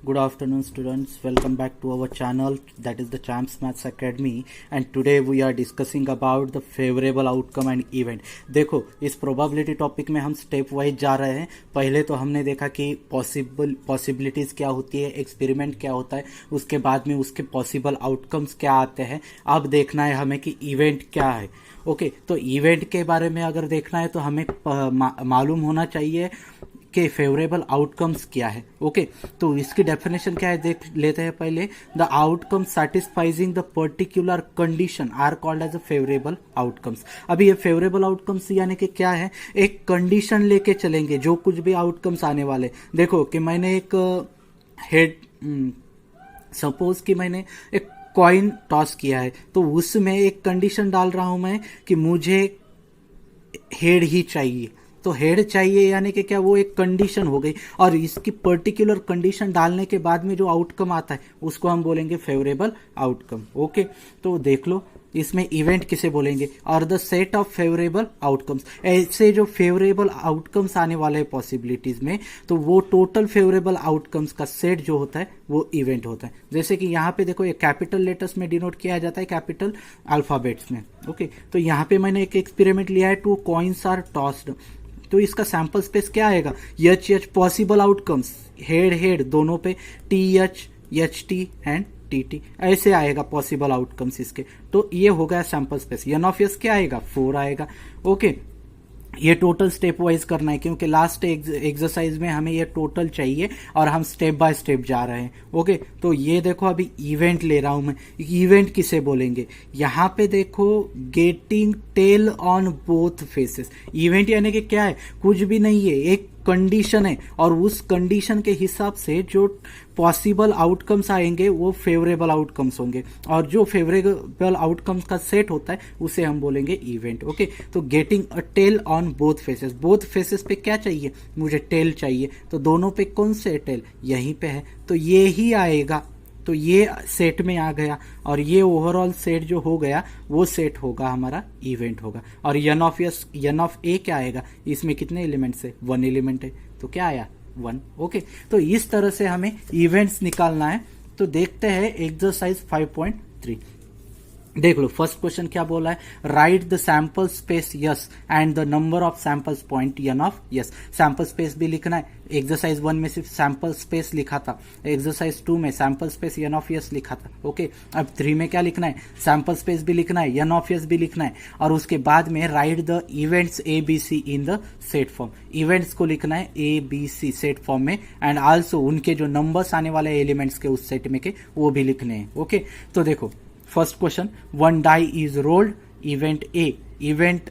Good afternoon students, welcome back to our channel that is the Champs Maths Academy and today we are discussing about the favorable outcome and event। देखो इस probability topic में हम step wise जा रहे हैं। पहले तो हमने देखा कि पॉसिबिलिटीज क्या होती है, एक्सपेरिमेंट क्या होता है, उसके बाद में उसके पॉसिबल आउटकम्स क्या आते हैं। अब देखना है हमें कि इवेंट क्या है। ओके तो इवेंट के बारे में अगर देखना है तो हमें मालूम होना चाहिए के फेवरेबल आउटकम्स क्या है। ओके तो इसकी डेफिनेशन क्या है देख लेते हैं पहले। The outcome satisfying the particular condition are called as a favourable outcomes. अभी ये फेवरेबल आउटकम्स यानी कि क्या है, एक कंडीशन लेके चलेंगे जो कुछ भी आउटकम्स आने वाले। देखो कि मैंने एक सपोज कि मैंने एक कॉइन टॉस किया है तो उसमें एक कंडीशन डाल रहा हूं मैं कि मुझे हेड ही चाहिए। तो हेड चाहिए यानी कि क्या, वो एक कंडीशन हो गई और इसकी पर्टिकुलर कंडीशन डालने के बाद में जो आउटकम आता है उसको हम बोलेंगे फेवरेबल आउटकम। ओके तो देख लो इसमें इवेंट किसे बोलेंगे, और the set of favourable outcomes. ऐसे जो फेवरेबल आउटकम्स आने वाले हैं पॉसिबिलिटीज में, तो वो टोटल फेवरेबल आउटकम्स का सेट जो होता है वो इवेंट होता है। जैसे कि यहाँ पे देखो ये कैपिटल लेटर्स में डिनोट किया जाता है, कैपिटल अल्फाबेट्स में। ओके तो यहाँ पे मैंने एक एक्सपेरिमेंट लिया है, 2 कॉइन्स आर टॉस्ड। तो इसका सैंपल स्पेस क्या आएगा, H possible outcomes, head head दोनों पे, एच टी एंड टी ऐसे आएगा पॉसिबल आउटकम्स इसके। तो ये हो गया sample space. N of S क्या आएगा, 4 आएगा। ओके ये टोटल स्टेप वाइज करना है क्योंकि लास्ट एक्सरसाइज में हमें ये टोटल चाहिए और हम स्टेप बाय स्टेप जा रहे हैं। ओके तो ये देखो अभी इवेंट ले रहा हूं मैं। इवेंट किसे बोलेंगे, यहां पे देखो getting tail on both faces. Event यानी कि क्या है, कुछ भी नहीं है, एक कंडीशन है और उस कंडीशन के हिसाब से जो पॉसिबल आउटकम्स आएंगे वो फेवरेबल आउटकम्स होंगे और जो फेवरेबल आउटकम्स का सेट होता है उसे हम बोलेंगे इवेंट। ओके तो getting a tail on both faces, both faces पे क्या चाहिए, मुझे टेल चाहिए। तो दोनों पे कौन से टेल, यहीं पे है तो ये ही आएगा। तो ये सेट में आ गया और ये ओवरऑल सेट जो हो गया वो सेट होगा हमारा इवेंट होगा। और एन ऑफ ए क्या आएगा, इसमें कितने एलिमेंट्स है, 1 एलिमेंट है तो क्या आया 1। ओके तो इस तरह से हमें इवेंट्स निकालना है। तो देखते हैं एक्सरसाइज 5.3। देख लो फर्स्ट क्वेश्चन क्या बोला है, right the sample space S and the number of samples point n of S. Sample space भी लिखना है। एक्सरसाइज 1 में सिर्फ सैंपल स्पेस लिखा था, एक्सरसाइज 2 में sample space n of S लिखा था। ओके अब 3 में क्या लिखना है, सैंपल स्पेस भी लिखना है, एन ऑफ यस भी लिखना है और उसके बाद में right the events A B C in the set form. Events को लिखना है A B C set form में एंड आल्सो उनके जो नंबर्स आने वाले एलिमेंट्स के उस सेट में के वो भी लिखने हैं। ओके तो देखो first question, 1 die is rolled, event A, event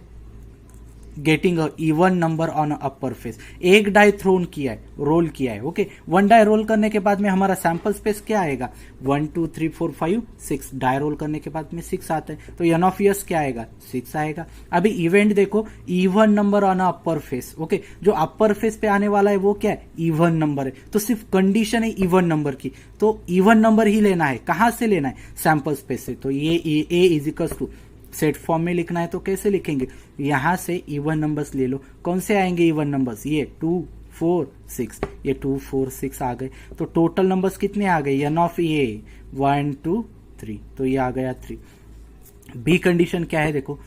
getting a even number on upper face. एक डाई थ्रोन किया है, रोल किया है। ओके 1 डाई रोल करने के बाद में हमारा सैंपल स्पेस क्या आएगा, 1 2 3 4 5 6। डाई रोल करने के बाद में 6 आता है तो एन ऑफ यस क्या आएगा, 6 आएगा। अभी इवेंट देखो, even number on upper face. Okay जो अपर फेस पे आने वाला है वो क्या है, इवन नंबर है। तो सिर्फ कंडीशन है इवन नंबर की, तो इवन नंबर ही लेना है। कहां से लेना है, सैंपल स्पेस से। तो ये A is equals to set form में लिखना है तो कैसे लिखेंगे, यहां से इवन नंबर्स ले लो। कौन से आएंगे इवन नंबर्स, ये 2 4 6, ये 2 4 6 आ गए। तो टोटल नंबर्स कितने आ गए, एन ऑफ ए 1 2 3 तो ये आ गया 3। बी कंडीशन क्या है देखो,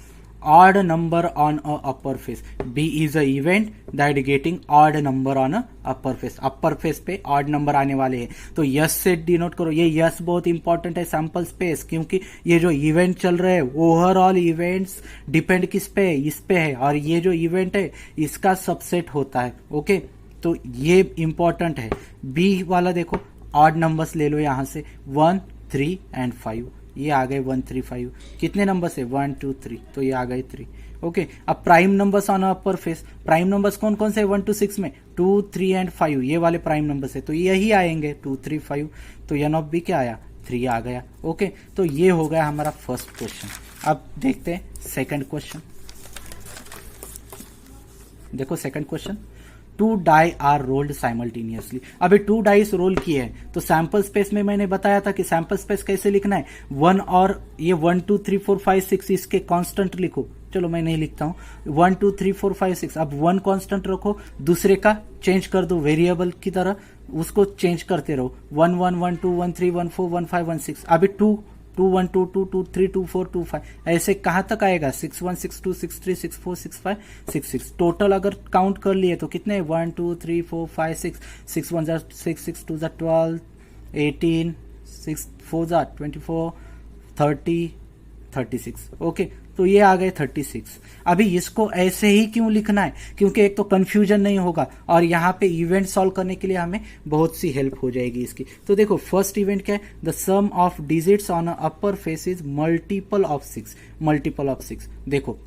odd number on a upper face. B is a event that getting odd number on a upper face. Upper face पे ऑड नंबर आने वाले हैं तो यस से डिनोट करो। ये यस बहुत इंपॉर्टेंट है सैंपल स्पेस, क्योंकि ये जो इवेंट चल रहे हैं ओवरऑल इवेंट्स डिपेंड किस पे है, इस पे है और ये जो इवेंट है इसका सबसेट होता है। ओके तो ये इंपॉर्टेंट है। बी वाला देखो ऑड नंबर्स ले लो यहां से, 1 3 एंड 5। ये आ गए 1 3 5। कितने नंबर्स है, 1 2 3 तो ये आ गए 3। ओके अब prime numbers on upper face. Prime numbers कौन कौन से 1 to 6 में, 2 3 एंड 5 ये वाले प्राइम नंबर्स है तो यही आएंगे 2 3 5। तो एन ऑफ बी क्या आया, 3 आ गया। ओके तो ये हो गया हमारा फर्स्ट क्वेश्चन। अब देखते हैं सेकंड क्वेश्चन। देखो second question, 2 die are rolled simultaneously. अभी 2 डाइस रोल किए हैं तो सैंपल स्पेस में मैंने बताया था कि सैंपल स्पेस कैसे लिखना है, 1 और ये 1 2 3 4 5 6 इसके कांस्टेंट लिखो चलो मैं नहीं लिखता हूँ, 1 2 3 4 5 6। अब 1 कांस्टेंट रखो, दूसरे का चेंज कर दो वेरिएबल की तरह, उसको चेंज करते रहो, 1 1 1 2 1 3 1 4 1 5 1 6। अभी 2 2 1 2 2 2 3 2 4 2 5, ऐसे कहाँ तक आएगा, 6 1 6 2 6 3 6 4 6 5 6 6। टोटल अगर काउंट कर लिए तो कितने, 1 2 3 4 5 6, 6 1 जा 6, 6 2 जा 12, 18, 6 4 जा 24, 30, 36। ओके, तो ये आ गए 36। अभी इसको ऐसे ही क्यों लिखना है, क्योंकि एक तो कंफ्यूजन नहीं होगा और यहाँ पे इवेंट सॉल्व करने के लिए हमें बहुत सी हेल्प हो जाएगी इसकी। तो देखो फर्स्ट इवेंट क्या है, the sum of digits on upper face is multiple of 6, multiple of 6। देखो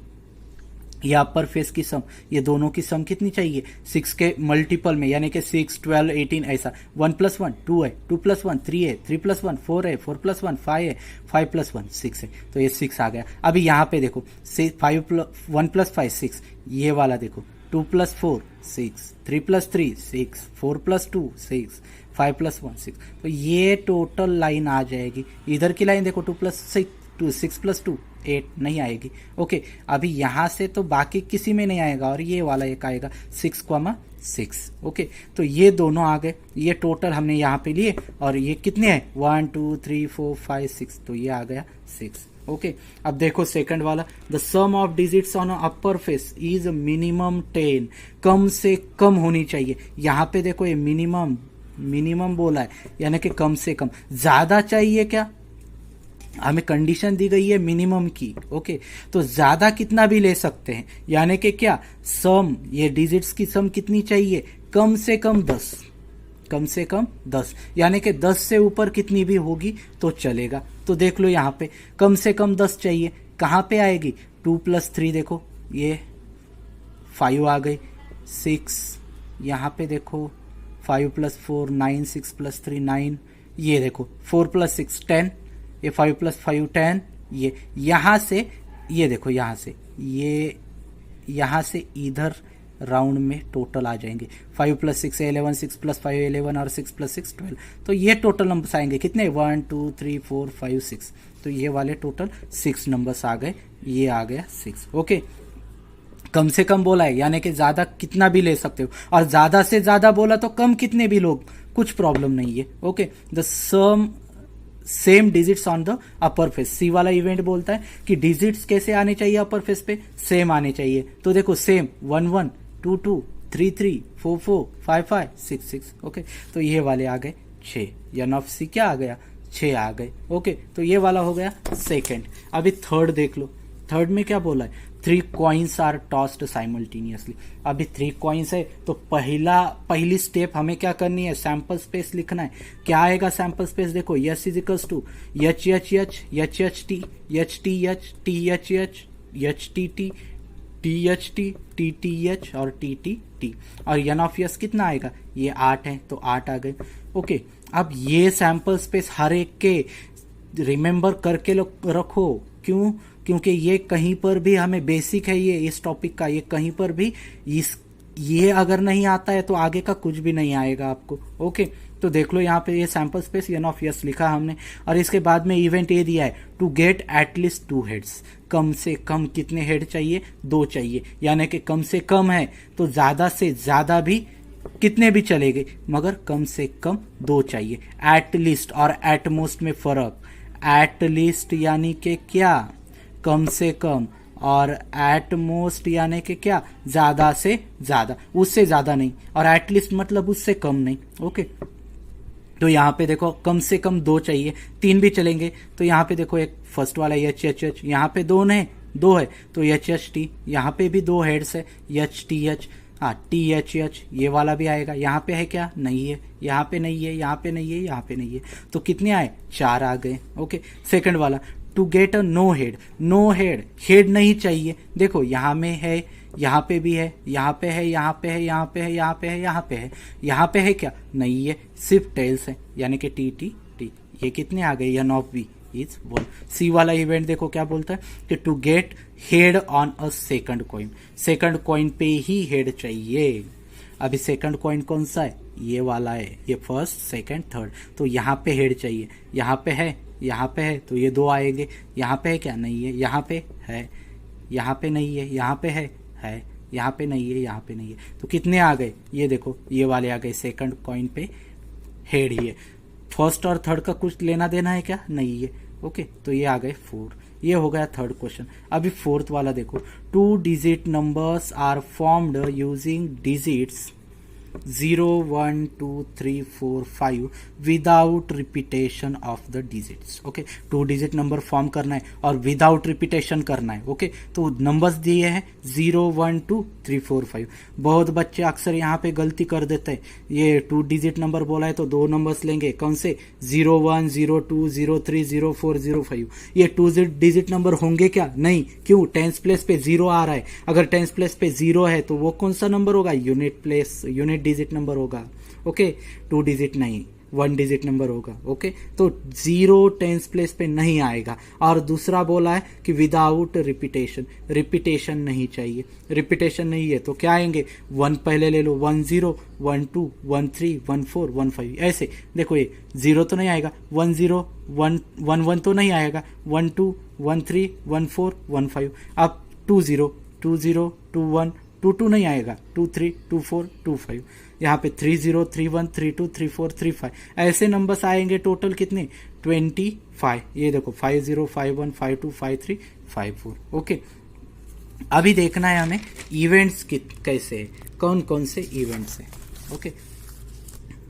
ये अपर फेस की सम, ये दोनों की सम कितनी चाहिए, 6 के मल्टीपल में, यानी कि 6 12 18 ऐसा। 1 + 1 2 है, 2 + 1 3 है, 3 + 1 4 है, 4 + 1 5 है, 5 + 1 6 है, तो ये 6 आ गया। अभी यहाँ पे देखो 1 + 5 6, ये वाला देखो 2 + 4 6, 3 + 3 6, 4 + 2 6, 5 + 1 6। तो ये टोटल लाइन आ जाएगी। इधर की लाइन देखो 2 + 6 2 6 + 2 8 नहीं आएगी। ओके, अभी यहां से तो बाकी किसी में नहीं आएगा और ये वाला एक आएगा 6,6। ओके, तो ये दोनों आ गए, ये टोटल हमने यहाँ पे लिए और ये कितने हैं 1 2 3 4 5 6, तो ये आ गया 6। ओके, अब देखो सेकंड वाला, the sum of digits on upper face is minimum 10, कम से कम होनी चाहिए। यहाँ पे देखो ये मिनिमम, मिनिमम बोला है, यानी कि कम से कम। ज्यादा चाहिए क्या, हमें कंडीशन दी गई है मिनिमम की। ओके, तो ज्यादा कितना भी ले सकते हैं, यानी कि क्या, सम, ये डिजिट्स की सम कितनी चाहिए, कम से कम 10, कम से कम 10, यानी कि 10 से ऊपर कितनी भी होगी तो चलेगा। तो देख लो यहाँ पे कम से कम 10 चाहिए, कहाँ पे आएगी, 2 + 3 देखो ये 5 आ गई, 6, यहाँ पे देखो 5 + 4 9, 6 + 3 9, ये देखो 4 + 6 10, ये 5 + 5 10, ये यहाँ से, ये देखो यहाँ से, ये यहाँ से इधर राउंड में टोटल आ जाएंगे, 5 + 6 11, 6 + 5 11 और 6 + 6 12। तो ये टोटल नंबर्स आएंगे कितने, 1 2 3 4 5 6। तो ये वाले टोटल 6 नंबर्स आ गए, ये आ गया 6। ओके, कम से कम बोला है, यानी कि ज्यादा कितना भी ले सकते हो, और ज्यादा से ज्यादा बोला तो कम कितने भी लोग, कुछ प्रॉब्लम नहीं है। Okay, the sum same digits on the upper face, C वाला इवेंट बोलता है कि डिजिट्स कैसे आने चाहिए अपर फेस पे, सेम आने चाहिए। तो देखो सेम 1 1 2 2 3 3 4 4 5 5 6 6। ओके, तो ये वाले आ गए 6, या नॉफ सी क्या आ गया, 6 आ गए। ओके, तो ये वाला हो गया सेकेंड। अभी थर्ड देख लो, थर्ड में क्या बोला है, 3 कॉइन्स आर टॉस्ड साइमल्टेनियसली। अभी 3 कॉइन्स है तो पहली स्टेप हमें क्या करनी है, सैंपल स्पेस लिखना है। क्या आएगा सैंपल स्पेस, देखो S is equals to H H H H H T H T H T H H H T T T H T T T H और टी टी टी, और n of S कितना आएगा, ये 8 है तो 8 आ गए। Okay, अब ये सैंपल स्पेस हर एक के रिमेंबर करके रखो, क्यों, क्योंकि ये कहीं पर भी हमें बेसिक है, ये इस टॉपिक का, ये कहीं पर भी ये अगर नहीं आता है तो आगे का कुछ भी नहीं आएगा आपको। ओके, तो देख लो यहाँ पे ये sample space n of S लिखा हमने, और इसके बाद में इवेंट ये दिया है, टू गेट एटलीस्ट 2 हेड्स, कम से कम कितने हेड चाहिए, 2 चाहिए, यानी कि कम से कम है तो ज्यादा से ज्यादा भी कितने भी चलेंगे, मगर कम से कम 2 चाहिए। एटलीस्ट और एटमोस्ट में फर्क, एटलीस्ट यानी कि क्या, कम से कम, और एट मोस्ट यानी कि क्या, ज्यादा से ज्यादा, उससे ज्यादा नहीं, और एटलीस्ट मतलब उससे कम नहीं। ओके, तो यहाँ पे देखो कम से कम 2 चाहिए, 3 भी चलेंगे। तो यहाँ पे देखो एक फर्स्ट वाला एच एच एच, यहाँ पे 2 है तो एच एच टी, यहाँ पे भी 2 हेड्स है, एच टी एच, हाँ टी एच एच, ये वाला भी आएगा। यहाँ पे है क्या, नहीं है, यहाँ पे नहीं है, यहाँ पे नहीं है, यहाँ पे नहीं है, तो कितने आए, 4 आ गए। ओके, सेकंड वाला, to get a no head, no head, head नहीं चाहिए। देखो यहाँ में है, यहाँ पे भी है, यहाँ पे है, यहाँ पे है, यहाँ पे है, यहाँ पे है, यहाँ पे है, यहाँ पे है क्या, नहीं है, सिर्फ टेल्स है, यानी कि टी टी टी। ये कितने आ गए, n of B is 1। C वाला इवेंट देखो क्या बोलता है कि to get head on a second coin, second coin पे ही हेड चाहिए। अभी सेकंड कॉइन कौन सा है, ये वाला है, ये फर्स्ट सेकंड थर्ड, तो यहाँ पे हेड चाहिए, यहाँ पे है, यहाँ पे है, तो ये 2 आएंगे। यहाँ पे है क्या, नहीं है, यहाँ पे है, यहाँ पे नहीं है, यहाँ पे है, यहाँ पे नहीं है, यहाँ पे नहीं है, तो कितने आ गए, ये देखो ये वाले आ गए, सेकंड कॉइन पे हेड ही है। फर्स्ट और थर्ड का कुछ लेना देना है क्या, नहीं है। ओके, तो ये आ गए 4। ये हो गया थर्ड क्वेश्चन। अभी फोर्थ वाला देखो, 2 digit numbers are formed using digits 0 1 2 3 4 5 without repetition of the digits. Okay, 2 digit number form करना है और विदाउट रिपीटेशन करना है। ओके, तो नंबर्स दिए हैं 0 1 2 3 4 5। बहुत बच्चे अक्सर यहाँ पे गलती कर देते हैं, ये 2 डिजिट नंबर बोला है तो 2 नंबर्स लेंगे, कौन से, 0 1 0 2 0 3 0 4 0 5। ये 2 डिजिट नंबर होंगे क्या, नहीं, क्यों, टेंस प्लेस पे 0 आ रहा है। अगर टेंस प्लेस पे 0 है तो वो कौन सा नंबर होगा, यूनिट डिजिट नंबर होगा। ओके, 2 डिजिट नहीं, 1 डिजिट नंबर होगा। ओके, तो 0 टेंस प्लेस पे नहीं आएगा। और दूसरा बोला है कि विदाउट रिपीटेशन नहीं चाहिए, रिपीटेशन नहीं है तो क्या आएंगे, 1 पहले ले लो, 1 0 1 2 1 3 1 4 1 5, ऐसे देखो, ये 0 तो नहीं आएगा, 1 0 1 1 तो नहीं आएगा, 1 2 1 3 1 4 1 5। अब 2 0 2 0 2 1 2 2 नहीं आएगा, 2 3 2 4 2 5। यहाँ पे 3 0 3 1 3 2 3 4 3 5, ऐसे नंबर्स आएंगे टोटल कितने, 25। ये देखो 5 0 5 1 5 2 5 3 5 4। ओके, अभी देखना है हमें इवेंट्स कैसे है, कौन कौन से इवेंट्स है। ओके,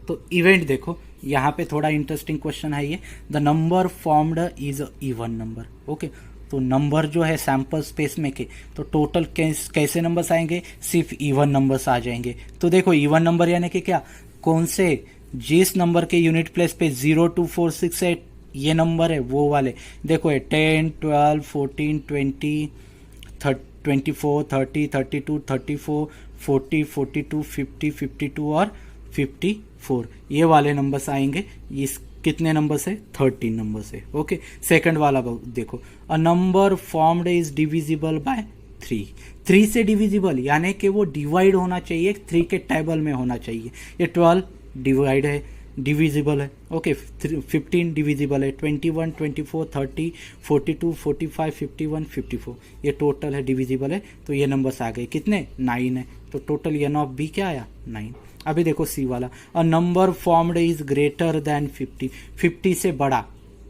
तो इवेंट देखो, यहाँ पे थोड़ा इंटरेस्टिंग क्वेश्चन है ये, the number formed is a even number. Okay, तो नंबर जो है सैंपल स्पेस में के, तो टोटल कैसे नंबर्स आएंगे, सिर्फ इवन नंबर्स आ जाएंगे। तो देखो इवन नंबर यानी कि क्या, कौन से, जिस नंबर के यूनिट प्लेस पे 0 2 4 6 8 ये नंबर है वो वाले। देखो ये 10 12 14 20 24 30 32 34 40 42 50 52 और 54, ये वाले नंबर्स आएंगे। इस कितने नंबर से, 13 नंबर से। ओके, सेकंड वाला देखो, अ number formed is divisible by 3 से डिविजिबल यानी कि वो डिवाइड होना चाहिए, 3 के टेबल में होना चाहिए। ये 12 डिवाइड है, डिविजिबल है। ओके, 15 डिविजिबल है, 21 24 30 42 45 51 54, ये टोटल है डिविजिबल है। तो ये नंबर्स आ गए कितने, 9 है। तो टोटल एन ऑफ बी क्या आया, 9। अभी देखो सी वाला, a number formed is greater than 50 से बड़ा।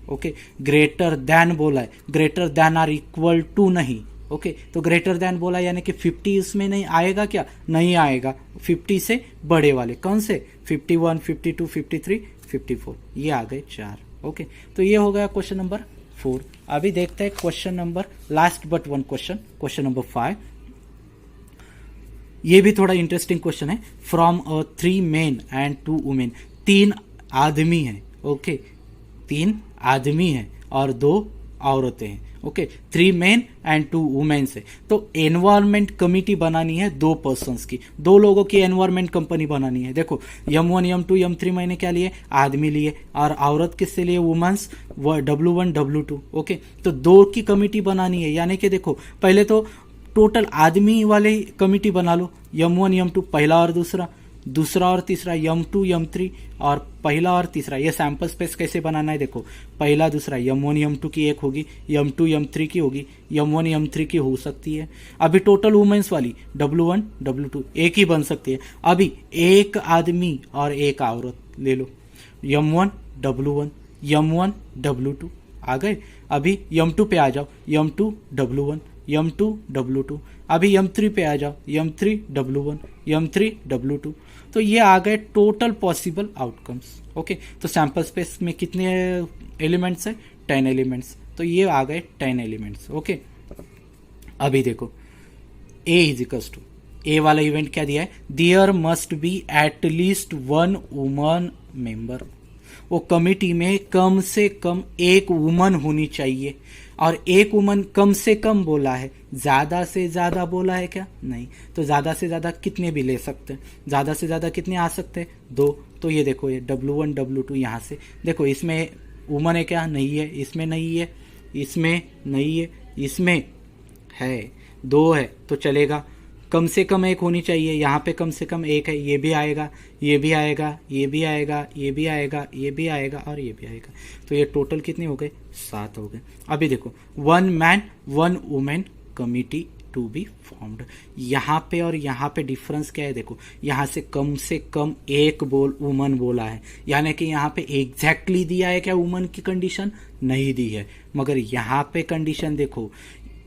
ओके, ग्रेटर देन बोला है, greater than or equal to नहीं। ओके, तो ग्रेटर देन बोला यानी कि 50 इसमें नहीं आएगा क्या, नहीं आएगा। 50 से बड़े वाले कौन से, 51 52 53 54, ये आ गए 4। ओके, तो ये हो गया क्वेश्चन नंबर 4। अभी देखते हैं question number last but one question number 5। ये भी थोड़ा इंटरेस्टिंग क्वेश्चन है। फ्रॉम 3 मेन एंड 2 वुमेन, 3 आदमी हैं। ओके, 3 आदमी हैं और 2 औरतें हैं। ओके, 3 मेन एंड 2 वुमेन से, तो एनवायरमेंट कमिटी बनानी है 2 पर्सन्स की, 2 लोगों की एनवायरमेंट कंपनी बनानी है। देखो M1 M2 M3 मैंने क्या लिए, आदमी लिए, और औरत किससे लिए, वुमेन्स, W1 W2। ओके, तो 2 की कमिटी बनानी है, यानी कि देखो पहले तो टोटल आदमी वाले कमिटी बना लो, M1 M2 पहला और दूसरा और तीसरा, M2 M3 और पहला और तीसरा। ये सैंपल स्पेस कैसे बनाना है, देखो पहला दूसरा M1 M2 की एक होगी, M2 M3 की होगी, M1 M3 की हो सकती है। अभी टोटल वुमेन्स वाली W1 W2 एक ही बन सकती है। अभी एक आदमी और एक औरत ले लो, M1 W1 M1 W2 आ गए। अभी M2 पे आ जाओ, M2 W1 M2 W2। अभी M3 पे आ जाओ, M3 W1 M3 W2। तो ये आ गए टोटल पॉसिबल आउटकम्स। ओके, तो सैंपल स्पेस में कितने एलिमेंट्स है, 10 एलिमेंट्स, तो ये आ गए 10 एलिमेंट्स। ओके, अभी देखो A is equals to, A वाला इवेंट क्या दिया है, there must be at least 1 woman member. वो कमिटी में कम से कम एक वुमन होनी चाहिए, और एक वुमन कम से कम बोला है, ज्यादा से ज्यादा बोला है क्या, नहीं। तो ज्यादा से ज्यादा कितने भी ले सकते हैं, ज्यादा से ज्यादा कितने आ सकते हैं, 2। तो ये देखो ये W1 W2 यहाँ से देखो, इसमें वुमन है क्या, नहीं है, इसमें नहीं है, इसमें नहीं है, इसमें है, 2 है तो चलेगा। कम से कम एक होनी चाहिए, यहाँ पे कम से कम एक है, ये भी आएगा, ये भी आएगा, ये भी आएगा, ये भी आएगा, ये भी आएगा और ये भी आएगा। तो ये टोटल कितने हो गए, 7 हो गए। अभी देखो 1 man 1 women committee to be formed. यहाँ पे और यहाँ पे डिफरेंस क्या है देखो, यहाँ से कम एक वुमन बोला है, यानी कि यहाँ पे एग्जैक्टली दिया है क्या वुमन की कंडीशन, नहीं दी है, मगर यहाँ पे कंडीशन देखो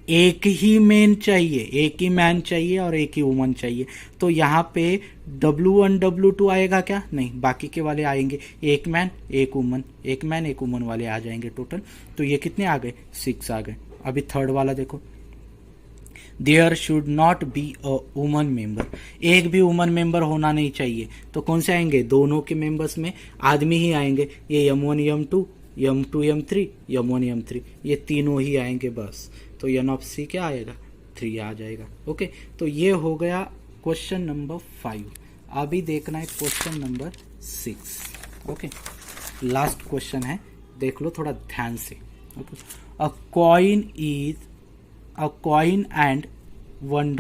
एक ही मैन चाहिए, एक ही मैन चाहिए और एक ही वुमन चाहिए, तो यहाँ पे W1 W2 आएगा क्या, नहीं, बाकी के वाले आएंगे, एक मैन एक वुमन, एक मैन एक वुमन वाले आ जाएंगे टोटल। तो ये कितने आ गए, 6 आ गए। अभी थर्ड वाला देखो, there should not be a woman member, एक भी वुमन मेंबर होना नहीं चाहिए, तो कौन से आएंगे, दोनों के मेंबर्स में आदमी ही आएंगे, ये M1 M2 M2 M3 M1 M3, ये तीनों ही आएंगे बस। तो एन ऑफ सी क्या आएगा, 3 आ जाएगा। ओके, तो ये हो गया क्वेश्चन नंबर 5। अभी देखना है question number 6। Okay, last question है, देख लो थोड़ा ध्यान से। Okay, a coin and one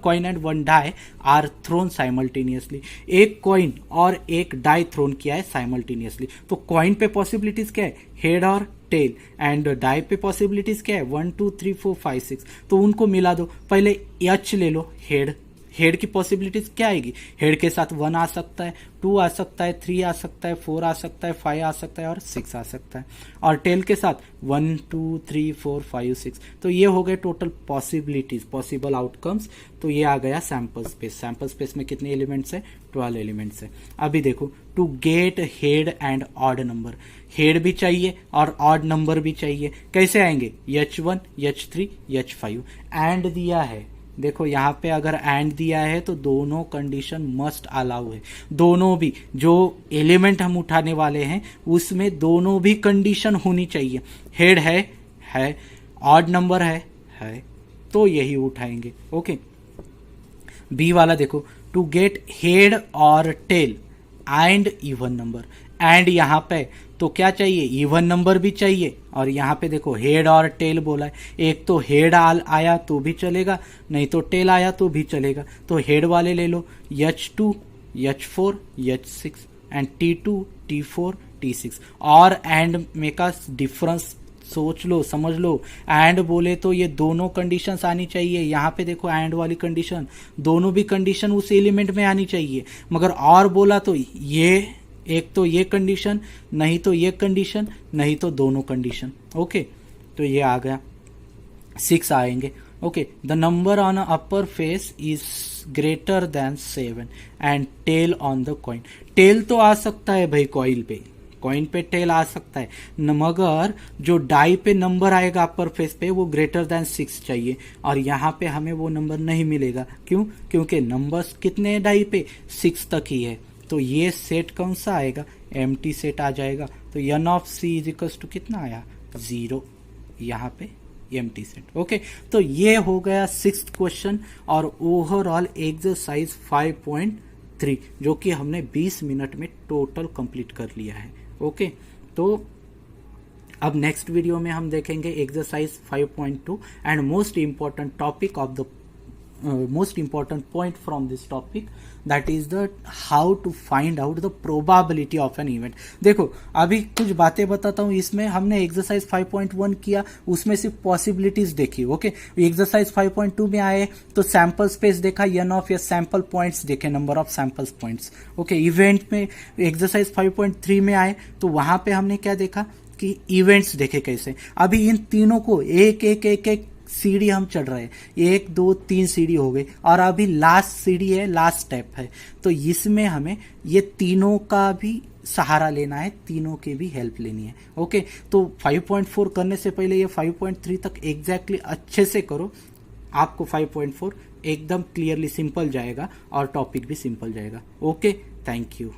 coin and one die are thrown simultaneously, एक कॉइन और एक डाई थ्रोन किया है साइमल्टेनियसली। तो कॉइन पे पॉसिबिलिटीज क्या है, हेड और टेल, एंड डाई पे पॉसिबिलिटीज क्या है, 1 2 3 4 5 6, तो उनको मिला दो। पहले एच ले लो, हेड की पॉसिबिलिटीज क्या आएगी, हेड के साथ 1 आ सकता है, 2 आ सकता है, 3 आ सकता है, 4 आ सकता है, 5 आ सकता है और 6 आ सकता है, और टेल के साथ 1 2 3 4 5 6। तो ये हो गए टोटल पॉसिबिलिटीज, पॉसिबल आउटकम्स। तो ये आ गया सैंपल स्पेस में कितने एलिमेंट्स है, 12 एलिमेंट्स है। अभी देखो, to get head and odd number, head भी चाहिए और ऑड नंबर भी चाहिए, कैसे आएंगे, H1 H3 H5, एंड दिया है, देखो यहाँ पे अगर एंड दिया है तो दोनों कंडीशन मस्ट अलाउ है, दोनों भी जो एलिमेंट हम उठाने वाले हैं उसमें दोनों भी कंडीशन होनी चाहिए, हेड है, ऑड नंबर है, तो यही उठाएंगे। ओके, बी वाला देखो, टू गेट हेड और tail and even number, and यहाँ पे तो क्या चाहिए, इवन नंबर भी चाहिए, और यहाँ पे देखो हेड और टेल बोला है, एक तो हेड आया तो भी चलेगा, नहीं तो टेल आया तो भी चलेगा, तो हेड वाले ले लो, H2 H4 H6 and T2 T4 T6, और एंड में का डिफरेंस सोच लो, समझ लो, एंड बोले तो ये दोनों कंडीशंस आनी चाहिए, यहाँ पे देखो एंड वाली कंडीशन, दोनों भी कंडीशन उस एलिमेंट में आनी चाहिए, मगर और बोला तो ये एक तो ये कंडीशन, नहीं तो ये कंडीशन, नहीं तो दोनों कंडीशन। ओके, तो ये आ गया, 6 आएंगे। Okay, the number on upper face is greater than 7 and tail on the coin, tail तो आ सकता है भाई, कॉइन पे टेल आ सकता है, मगर जो डाई पे नंबर आएगा अपर फेस पे वो ग्रेटर देन 6 चाहिए, और यहाँ पे हमें वो नंबर नहीं मिलेगा, क्यों, क्योंकि नंबर्स कितने डाई पे, 6 तक ही है, तो ये सेट कौन सा आएगा, एम्प्टी सेट आ जाएगा। तो n of C is equals to कितना आया, 0, यहाँ पे एम्प्टी सेट। ओके, तो ये हो गया 6th क्वेश्चन और ओवरऑल एक्सरसाइज 5.3 जो कि हमने 20 मिनट में टोटल कंप्लीट कर लिया है। ओके, तो अब नेक्स्ट वीडियो में हम देखेंगे exercise 5.2 and most important topic of the most important point from this topic, that is the how to find out the probability of an event। देखो अभी कुछ बातें बताता हूँ, इसमें हमने एक्सरसाइज 5.1 किया, उसमें सिर्फ पॉसिबिलिटीज देखी। ओके, एक्सरसाइज 5.2 में आए तो सैंपल स्पेस देखा, एन ऑफ या सैंपल पॉइंट्स देखे, number of sample points. Okay, event में एक्सरसाइज 5.3 में आए तो वहां पे हमने क्या देखा कि इवेंट्स देखे कैसे। अभी इन तीनों को एक एक एक एक सीढ़ी हम चढ़ रहे हैं, 1 2 3 सीढ़ी हो गई, और अभी लास्ट सीढ़ी है, लास्ट स्टेप है, तो इसमें हमें ये तीनों का भी सहारा लेना है, तीनों की भी हेल्प लेनी है। ओके, तो 5.4 करने से पहले ये 5.3 तक एग्जैक्टली अच्छे से करो, आपको 5.4 एकदम क्लियरली सिंपल जाएगा और टॉपिक भी सिंपल जाएगा। Okay, thank you.